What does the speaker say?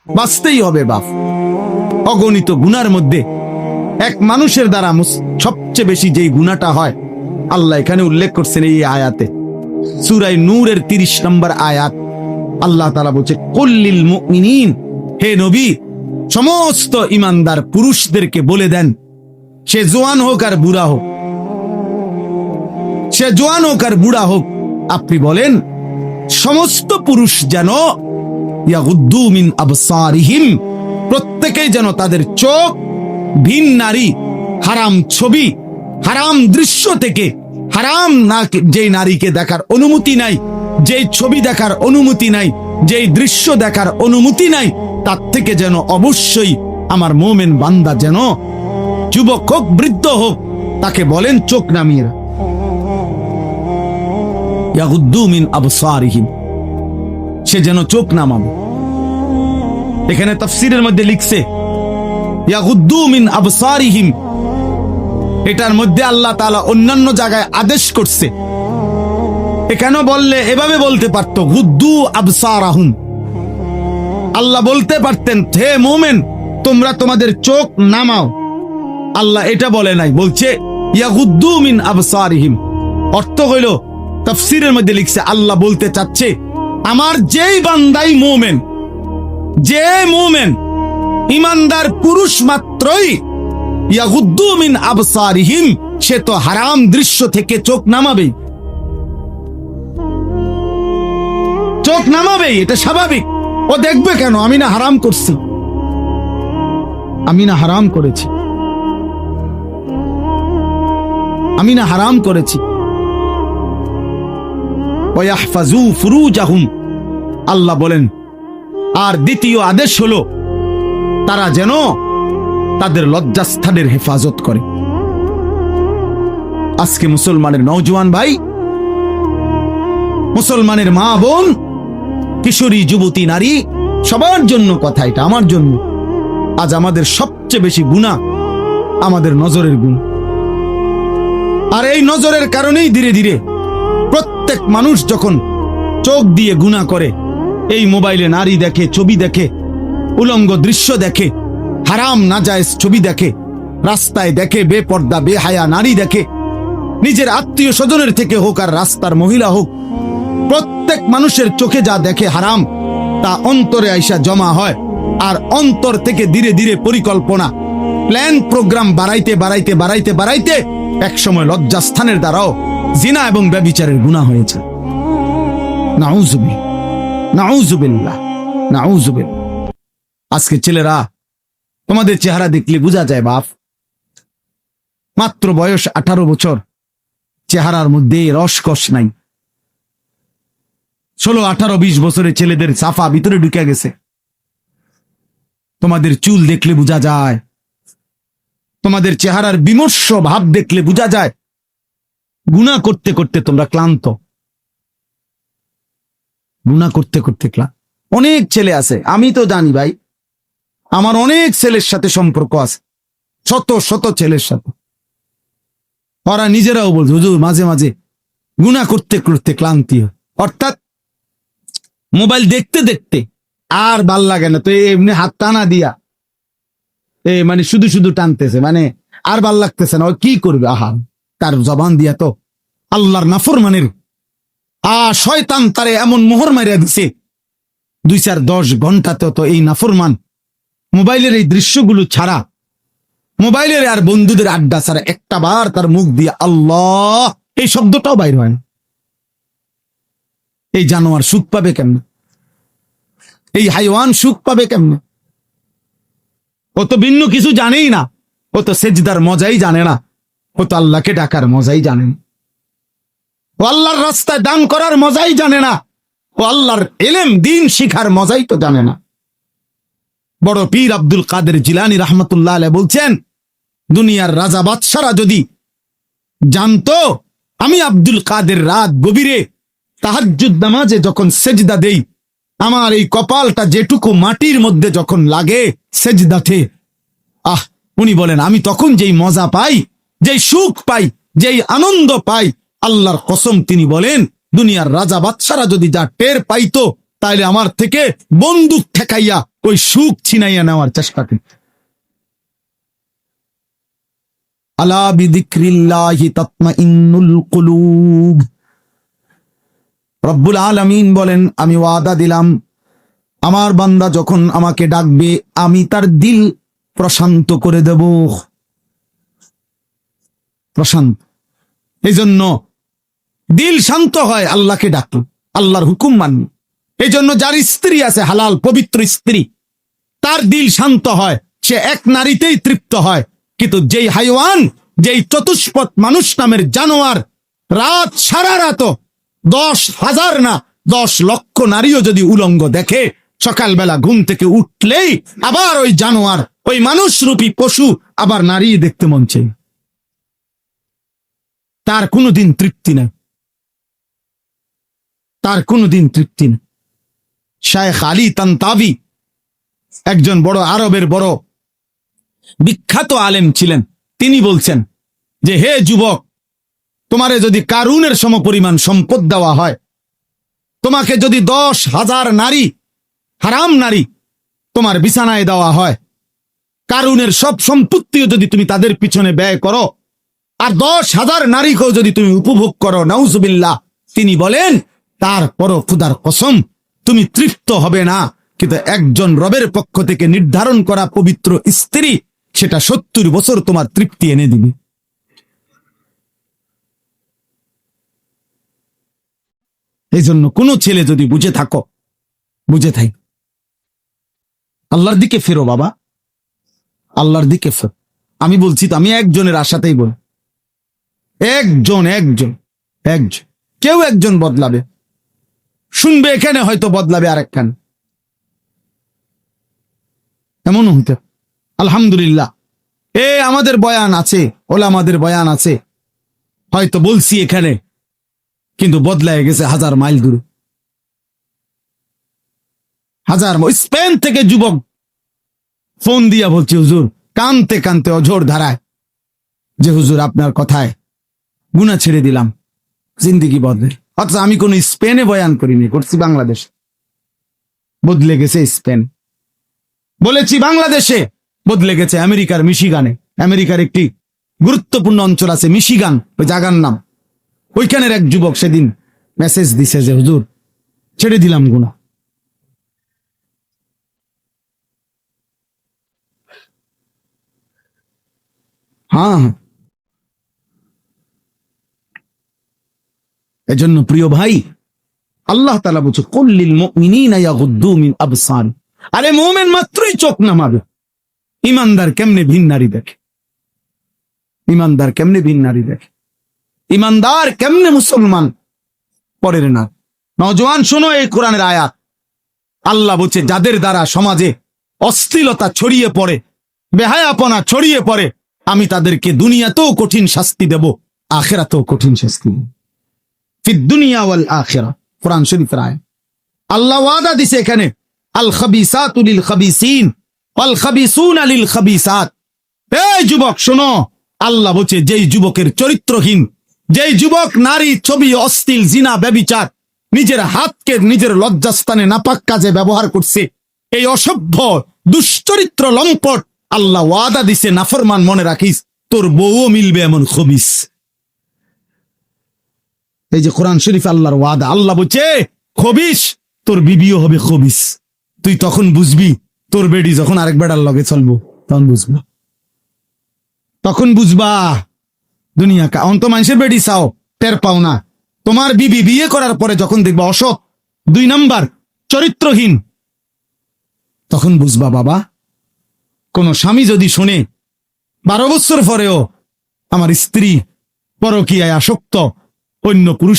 বাঁচতেই হবে বাপ। অগণিত গুনার মধ্যে এক মানুষের দ্বারা সবচেয়ে বেশি যেই গুনাহটা হয় আল্লাহ এখানে উল্লেখ করছেন এই আয়াতে, সূরা নূরের 30 নম্বর আয়াত। আল্লাহ তাআলা বলছে, কুল্লিল মুমিনিন, হে নবী সমস্ত ঈমানদার পুরুষদেরকে বলে দেন, সে জওয়ান হোক আর বুড়া হোক, সে জওয়ান হোক আর বুড়া হোক, আপনি বলেন সমস্ত পুরুষ যেন ইয়াগুদ্দু মিন আবসারিহিম, প্রত্যেকেই যেন তাদের চোখ ভিন নারী, হারাম ছবি, হারাম দৃশ্য থেকে, হারাম না যেই নারীকে দেখার অনুমতি নাই, যেই ছবি দেখার অনুমতি নাই, যেই দৃশ্য দেখার অনুমতি নাই, তার থেকে যেন অবশ্যই আমার মুমিন বান্দা যেন যুবক হোক বৃদ্ধ হোক তাকে বলেন চোখ নামিয়ে রাখ। ইয়াগুদ্দু মিন আবসারিহিম, সে যেন চোখ নামাবে। এখানে তাফসীরের মধ্যে লিখছে ইয়াগুদ্দু মিন আবসারিহিম, এটার মধ্যে আল্লাহ তাআলা অন্যান্য জায়গায় আদেশ করছে। এখানে বললে এভাবে বলতে পারতো, গুদ্দু আবসারাহুম, আল্লাহ বলতে পারতেন হে মুমিন তোমরা তোমাদের চোখ নামাও। আল্লাহ এটা বলে নাই, বলছে ইয়াগুদ্দু মিন আবসারিহিম। অর্থ হইল তাফসীরের মধ্যে লিখছে আল্লাহ বলতে চাচ্ছে আমার যেই বান্দাই মুমিন, যে মুমিন ঈমানদার পুরুষ মাত্রই ইয়াগুদ্দু মিন আবসারিহিম, সে তো হারাম দৃশ্য থেকে চোখ নামাবেই, চোখ নামাবেই, এটা স্বাভাবিক। ও দেখবে কেন? আমি না হারাম করছি, আমি না হারাম করেছি, আমি না হারাম করেছি। ওয়াহফাজু ফুরুজাহুম, আল্লাহ বলেন আর দ্বিতীয় আদেশ হলো তারা যেন তাদের লজ্জাস্থানের হেফাজত করে। আজকে মুসলমানের নওজোয়ান ভাই, মুসলমানের মা বোন, কিশোরী যুবতী নারী, সবার জন্য কথা এটা, আমার জন্য। আজ আমাদের সবচেয়ে বেশি গুনাহ আমাদের নজরের গুণ, আর এই নজরের কারণেই ধীরে ধীরে প্রত্যেক মানুষ যখন চোখ দিয়ে গুনাহ করে, এই মোবাইলে নারী দেখে, ছবি দেখে, উলঙ্গ দৃশ্য দেখে, হারাম নাজায়েজ ছবি দেখে, রাস্তায় দেখে বেপর্দা বেহায়া নারী দেখে, নিজের আত্মীয় স্বজনের থেকে হোক আর রাস্তার মহিলা হোক, প্রত্যেক মানুষের চোখে যা দেখে হারাম তা অন্তরে আইসা জমা হয়। আর অন্তর থেকে ধীরে ধীরে পরিকল্পনা, প্ল্যান, প্রোগ্রাম বাড়াইতে বাড়াইতে বাড়াইতে বাড়াইতে একসময় লজ্জাস্থানের দ্বারাও জিনা এবং ব্যভিচারের গুনাহ হয়েছে। নাউজুবিল্লাহ, নাউজুবিল্লাহ, নাউজুবিল্লাহ। আজকে ছেলেরা তোমাদের চেহারা দেখলে বোঝা যায় বাপ, মাত্র বয়স 18 বছর, চেহারার মধ্যে রসকস নাই। 16, 18, 20 বছরের ছেলেদের সাফা ভিতরে ঢুকে গেছে। তোমাদের চুল দেখলে বোঝা যায়, তোমাদের চেহারার বিমর্ষ ভাব দেখলে বোঝা যায় গুনাহ করতে করতে তোমরা ক্লান্ত, গুনাহ করতে করতে ক্লান্ত। অনেক ছেলে আছে, আমি তো জানি ভাই, আমার অনেক ছেলের সাথে সম্পর্ক আছে, শত শত ছেলের সাথে। ওরা নিজেরাও বলছে হুজুর মাঝে মাঝে গুনাহ করতে করতে ক্লান্তি হয়। অর্থাৎ মোবাইল দেখতে দেখতে আর ভাল লাগে না, তো এমনি হাত টানা দিয়া মানে শুধু শুধু টানতেছে, মানে আর ভাল লাগতেছে না, ও কি করবে? আহা, তার জবান দিয়া তো আল্লাহর নাফরমানের শয়তান তারে এমন মোহর মারিয়া দিছে, 2-4-10 ঘন্টাতে তো এই নাফরমান মোবাইলের এই দৃশ্যগুলো ছাড়া, মোবাইলের আর বন্ধুদের আড্ডা ছাড়া একটা বার তার মুখ দিয়ে আল্লাহ এই শব্দটাও বাইর হয় না। এই জানোয়ার সুখ পাবে কেমনে? এই হাইওয়ান সুখ পাবে কেমনে? ও তো ভিন্ন কিছু জানেই না, ও তো সেজদার মজাই জানে না, ও তো আল্লাহকে ডাকার মজাই জানে না, ও আল্লাহর রাস্তায় দান করার মজাই জানে না, ও আল্লাহর ইলম দ্বীন শিখার মজাই তো জানে না। বড় পীর আব্দুল কাদের জিলানী রাহমাতুল্লাহ আলাইহি বলছেন, দুনিয়ার রাজা বাদশারা যদি জানতো আমি আব্দুল কাদের রাত গভীরে তাহাজ্জুদ নামাজে যখন সেজদা দেই, আমার এই কপালটা যেটুকু মাটির মধ্যে যখন লাগে সেজদাতে, উনি বলেন আমি তখন যেই মজা পাই, যেই সুখ পাই, যেই আনন্দ পাই, আল্লাহর কসম তিনি বলেন দুনিয়ার রাজা বাদশারা যদি যা টের পাইতো, তাইলে আমার থেকে বন্দুক ঠেকাইয়া ওই সুখ ছিনাইয়া নেওয়ার চেষ্টা করতে। আলা বিযিকরিল্লাহি তাতমাইন্নুল কুলুব। রব্বুল আলামিন বলেন, আমি ওয়াদা দিলাম আমার বান্দা যখন আমাকে ডাকবে আমি তার দিল প্রশান্ত করে দেব। প্রশান্ত, এই জন্য দিল শান্ত হয় আল্লাহকে ডাকলো, আল্লাহর হুকুম মানল। এই জন্য যার স্ত্রী আছে হালাল পবিত্র স্ত্রী, তার দিল শান্ত হয়, সে এক নারীতেই তৃপ্ত হয়। কিন্তু যেই হাইওয়ান, যেই চতুষ্পদ মানুষ নামের জানোয়ার রাত সারা রাত 10,000 না 10 লক্ষ নারীও যদি উলঙ্গ দেখে, সকালবেলা ঘুম থেকে উঠলেই আবার ওই জানোয়ার, ওই মানুষরূপী পশু আবার নারী দেখতে মন চায়, তার কোনোদিন তৃপ্তি নেই, তার কোনোদিন তৃপ্তি নেই। শায়েখ আলী তানতাবি একজন বড় আরবের বড় বিখ্যাত আলেম ছিলেন। তিনি বলছেন যে, হে যুবক, তোমারে যদি কারুনের সমপরিমাণ সম্পদ দেওয়া হয়, তোমাকে যদি 10,000 নারী, হারাম নারী তোমার বিছানায় দেওয়া হয়, কারুনের সব সম্পত্তিও যদি তুমি তাদের পিছনে ব্যয় করো, আর 10,000 নারীকেও যদি তুমি উপভোগ করো, নাউজুবিল্লাহ, তিনি বলেন তারপরও খুদার কসম তুমি তৃপ্ত হবে না। কিন্তু একজন রবের পক্ষ থেকে নির্ধারণ করা পবিত্র স্ত্রী, সেটা 70 বছর তোমার তৃপ্তি এনে দিবে। এই জন্য কোনো ছেলে যদি বুঝে থাকো, বুঝে থাই, আল্লাহর দিকে ফেরো বাবা, আল্লাহর দিকে ফেরো। আমি বলছি তো, আমি একজনের আশাতেই বল, একজন কেউ একজন বদলাবে, শুনবে এখানে, হয়তো বদলাবে আরেকখানে, এমন হতে। আলহামদুলিল্লাহ, আমাদের বয়ান আছে, ওলামাদের বয়ান আছে, হয়তো বলছি এখানে, কিন্তু বদলায় গেছে 1000 মাইল দূরে। 1000 স্পেন থেকে যুবক ফোন দিয়া বলছে, হুজুর, কানতে কানতে অঝোর ধারায়, যে হুজুর আপনার কথায় গুনাহ ছেড়ে দিলাম, জিন্দেগি বদলে। অথচ আমি কোন স্পেনে বয়ান করিনি, করছি বাংলাদেশ, বদলে গেছে স্পেন। বলেছি বাংলাদেশে, বদলে গেছে আমেরিকার মিশিগানে। আমেরিকার একটি গুরুত্বপূর্ণ অঞ্চল আছে মিশিগান, ওই জায়গার নাম। ওইখানের এক যুবক সেদিন মেসেজ দিছে যে, হুজুর ছেড়ে দিলাম গুনাহ। হ্যাঁ, এজন্য প্রিয় ভাই, আল্লাহ তাআলা বলছে, কুল লিল মুমিনিনা ইয়াগুদ্দু মিন আবসার। আরে মুমিন মাত্রই চোখ নামাবে। ইমানদার কেমনে ভিন নারী দেখে, ইমানদার কেমনে ভিন নারী দেখে, ইমানদার কেমনে মুসলমান পরের না। নওজোয়ান শোনো এই কোরআনের আয়াত। আল্লাহ বলছে, যাদের দ্বারা সমাজে অশ্লীলতা ছড়িয়ে পড়ে, বেহায়াপনা ছড়িয়ে পড়ে, আমি তাদেরকে দুনিয়াতেও কঠিন শাস্তি দেব, আখিরাতেও কঠিন শাস্তি দেব। ফিদ দুনিয়া ওয়াল আখিরা, কোরআন শরীফের আয়াত। আল্লাহ ওয়াদা দিছে এখানে, আল খাবিসাতু লিল খাবিসিন ওয়াল খাবিসুনা লিল খাবিসাত। এই যুবক শোনো, আল্লাহ বলছে, যেই যুবকের চরিত্রহীন, যেই যুবক নারী, ছবি, অশ্লীল, জিনা, ব্যভিচার, নিজের হাতকে নিজের লজ্জাস্থানে নাপাক কাজে ব্যবহার করছে, এই অসভ্য দুশ্চরিত্র লম্পট, আল্লাহ ওয়াদা দিছে, নাফরমান, মনে রাখিস তোর বউও মিলবে এমন খবিস। এই যে কোরআন শরীফ আল্লাহর ওয়াদা। আল্লাহ বলছে, খবিস, তোর বিবিও হবে খবিস। তুই তখন বুঝবি, তোর বেডি যখন আরেক বেড়ার লগে চলবো, তখন বুঝবা, তখন বুঝবা দুনিয়া অন্ত মানুষের বেডি চাও, টের পাও না। তোমার বিবি বিয়ে করার পরে যখন দেখবা অসৎ, 2 নাম্বার, চরিত্রহীন, তখন বুঝবা বাবা, কোন স্বামী যদি শুনে 12 বছর পরেও আমার স্ত্রী পরকীয়ায় আসক্ত, অন্য পুরুষ